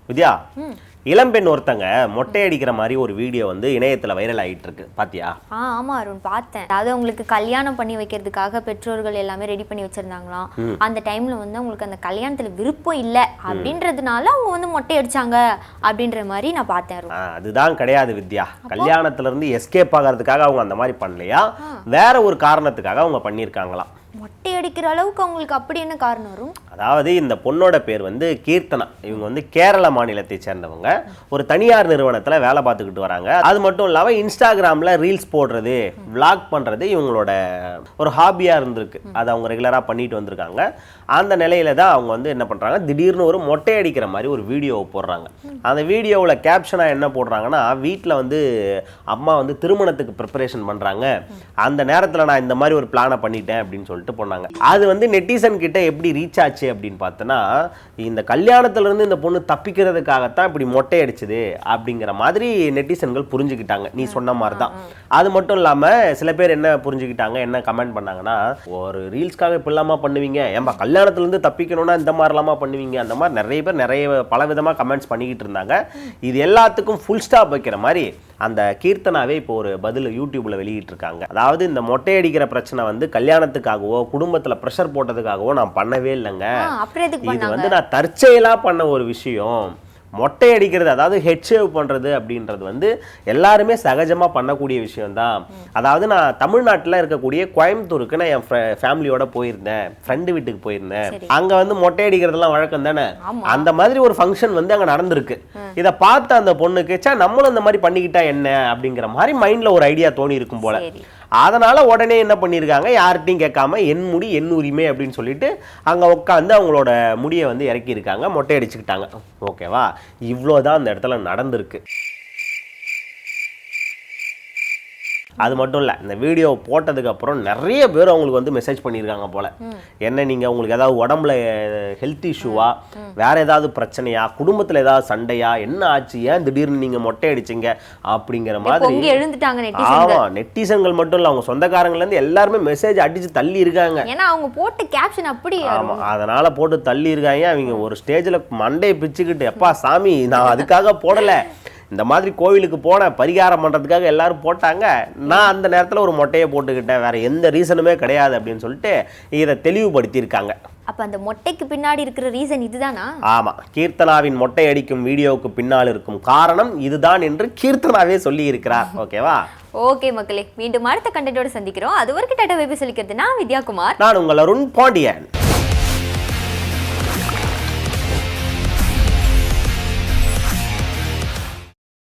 வித்யா, இளம்பெண் ஒருத்தங்க மொட்டை அடிக்கிற மாதிரி ஒரு வீடியோ வந்து இணையத்துல வைரல் ஆகிட்டு இருக்கு, பாத்தியா? ஆமா அருண், பார்த்தேன். அதாவது அவங்களுக்கு கல்யாணம் பண்ணி வைக்கிறதுக்காக பெற்றோர்கள் எல்லாமே ரெடி பண்ணி வச்சிருந்தாங்களாம். அந்த டைம்ல வந்து அவங்களுக்கு அந்த கல்யாணத்துல விருப்பம் இல்லை அப்படின்றதுனால அவங்க வந்து மொட்டை அடிச்சாங்க அப்படின்ற மாதிரி நான் பார்த்தேன். அதுதான் கிடையாது வித்யா. கல்யாணத்துல இருந்து எஸ்கேப் ஆகிறதுக்காக அவங்க அந்த மாதிரி பண்ணலையா, வேற ஒரு காரணத்துக்காக அவங்க பண்ணியிருக்காங்களாம். மொட்டை அடிக்கிற அளவுக்கு அவங்களுக்கு அப்படி என்ன காரணம் வரும்? அதாவது இந்த பொண்ணோட பேர் வந்து கீர்த்தனா. இவங்க வந்து கேரள மாநிலத்தை சேர்ந்தவங்க. ஒரு தனியார் நிறுவனத்தில் வேலை பார்த்துக்கிட்டு வராங்க. அது மட்டும் இல்லாமல் இன்ஸ்டாகிராமில் ரீல்ஸ் போடுறது, விளாக் பண்ணுறது இவங்களோட ஒரு ஹாபியாக இருந்திருக்கு. அதை அவங்க ரெகுலராக பண்ணிட்டு வந்திருக்காங்க. அந்த நிலையில தான் அவங்க வந்து என்ன பண்ணுறாங்க, திடீர்னு ஒரு மொட்டை அடிக்கிற மாதிரி ஒரு வீடியோவை போடுறாங்க. அந்த வீடியோவில் கேப்ஷனாக என்ன போடுறாங்கன்னா, வீட்டில் வந்து அம்மா வந்து திருமணத்துக்கு ப்ரிப்பரேஷன் பண்ணுறாங்க, அந்த நேரத்தில் நான் இந்த மாதிரி ஒரு பிளானை பண்ணிட்டேன் அப்படின்னு சொல்லிட்டு போனாங்க. அது வந்து நெட்டிசன் கிட்ட எப்படி ரீச் ஆச்சு அப்படின்னு பார்த்தோன்னா, இந்த கல்யாணத்துல இருந்து இந்த பொண்ணு தப்பிக்கிறதுக்காகத்தான் இப்படி மொட்டை அடிச்சது அப்படிங்கிற மாதிரி நெட்டிசன்கள் புரிஞ்சுக்கிட்டாங்க. நீ சொன்ன மாதிரி தான். அது மட்டும் இல்லாம சில பேர் என்ன புரிஞ்சுக்கிட்டாங்க, என்ன கமெண்ட் பண்ணாங்கன்னா, ஒரு ரீல்ஸ்க்காக இப்ப இல்லாம பண்ணுவீங்க, ஏன்பா கல்யாணத்துல இருந்து தப்பிக்கணும்னா இந்த மாதிரி இல்லாம பண்ணுவீங்க, அந்த மாதிரி நிறைய பேர் நிறைய பல விதமா கமெண்ட்ஸ் பண்ணிக்கிட்டு இருந்தாங்க. இது எல்லாத்துக்கும் ஃபுல் ஸ்டாப் வைக்கிற மாதிரி அந்த கீர்த்தனாவே இப்போ ஒரு பதில் யூடியூப்ல வெளியிட்டு இருக்காங்க. அதாவது இந்த மொட்டை அடிக்கிற பிரச்சனை வந்து கல்யாணத்துக்காகவோ குடும்பத்துல ப்ரெஷர் போட்டதுக்காகவோ நான் பண்ணவே இல்லைங்க. இது வந்து நான் தற்செயலா பண்ண ஒரு விஷயம். மொட்டை அடிக்கிறது, அதாவது ஹெட் ஷேவ் பண்ணுறது அப்படின்றது வந்து எல்லாருமே சகஜமாக பண்ணக்கூடிய விஷயம்தான். அதாவது நான் தமிழ்நாட்டில் இருக்கக்கூடிய கோயம்புத்தூருக்கு நான் என் ஃபேமிலியோட போயிருந்தேன், ஃப்ரெண்டு வீட்டுக்கு போயிருந்தேன். அங்கே வந்து மொட்டை அடிக்கிறதுலாம் வழக்கம் தானே. அந்த மாதிரி ஒரு ஃபங்க்ஷன் வந்து அங்கே நடந்திருக்கு. இதை பார்த்து அந்த பொண்ணுக்கு சே நம்மளும் அந்த மாதிரி பண்ணிக்கிட்டா என்ன அப்படிங்கிற மாதிரி மைண்டில் ஒரு ஐடியா தோணி இருக்கும் போல. அதனால உடனே என்ன பண்ணியிருக்காங்க, யார்கிட்டையும் கேட்காம என் முடி என் உரிமை அப்படின்னு சொல்லிட்டு அங்கே உட்காந்து அவங்களோட முடியை வந்து இறக்கியிருக்காங்க, மொட்டை அடிச்சுக்கிட்டாங்க. ஓகேவா? இவ்வளோதான் அந்த இடத்துல நடந்திருக்கு. அது மட்டும் இல்லை, இந்த வீடியோ போட்டதுக்கு அப்புறம் நிறைய பேர் அவங்களுக்கு வந்து மெசேஜ் பண்ணியிருக்காங்க போல. என்ன நீங்கள் உங்களுக்கு ஏதாவது உடம்புல ஹெல்த் இஷ்யூவா, வேற ஏதாவது பிரச்சனையா, குடும்பத்தில் ஏதாவது சண்டையா, என்ன ஆச்சு, ஏன் திடீர்னு நீங்கள் மொட்டை அடிச்சிங்க அப்படிங்கிற மாதிரி எழுந்துட்டாங்க. ஆமாம், நெட்டிசன்கள் மட்டும் இல்லை, அவங்க சொந்தக்காரங்கள்லேருந்து எல்லாருமே மெசேஜ் அடிச்சு தள்ளி இருக்காங்க. ஏன்னா அவங்க போட்ட கேப்ஷன் அப்படி. ஆமாம், அதனால போட்டு தள்ளி இருக்காங்க. அவங்க ஒரு ஸ்டேஜில் மண்டையை பிச்சுக்கிட்டு, எப்பா சாமி நான் அதுக்காக போடலை, இந்த மாதிரி கோவிலுக்கு போன பரிகாரம் பண்ணுறதுக்காக எல்லாரும் போட்டாங்க, நான் அந்த நேரத்தில் ஒரு மொட்டையை போட்டுக்கிட்டேன், வேற எந்த ரீசனுமே கிடையாது அப்படின்னு சொல்லிட்டு இதை தெளிவுபடுத்தியிருக்காங்க. அப்போ அந்த மொட்டைக்கு பின்னாடி இருக்கிற ரீசன் இதுதானா? ஆமாம், கீர்த்தனாவின் மொட்டை அடிக்கும் வீடியோவுக்கு பின்னால் இருக்கும் காரணம் இதுதான் என்று கீர்த்தனாவே சொல்லி இருக்கிறார். ஓகேவா? ஓகே மக்களே, மீண்டும் அடுத்த கண்டென்ட்டோட சந்திக்கிறோம். அது வரைக்கும் டாடா பை பை சொல்லிக்கிறது நான் வித்யாகுமார். நான் உங்கள் அருண் பாண்டியன்.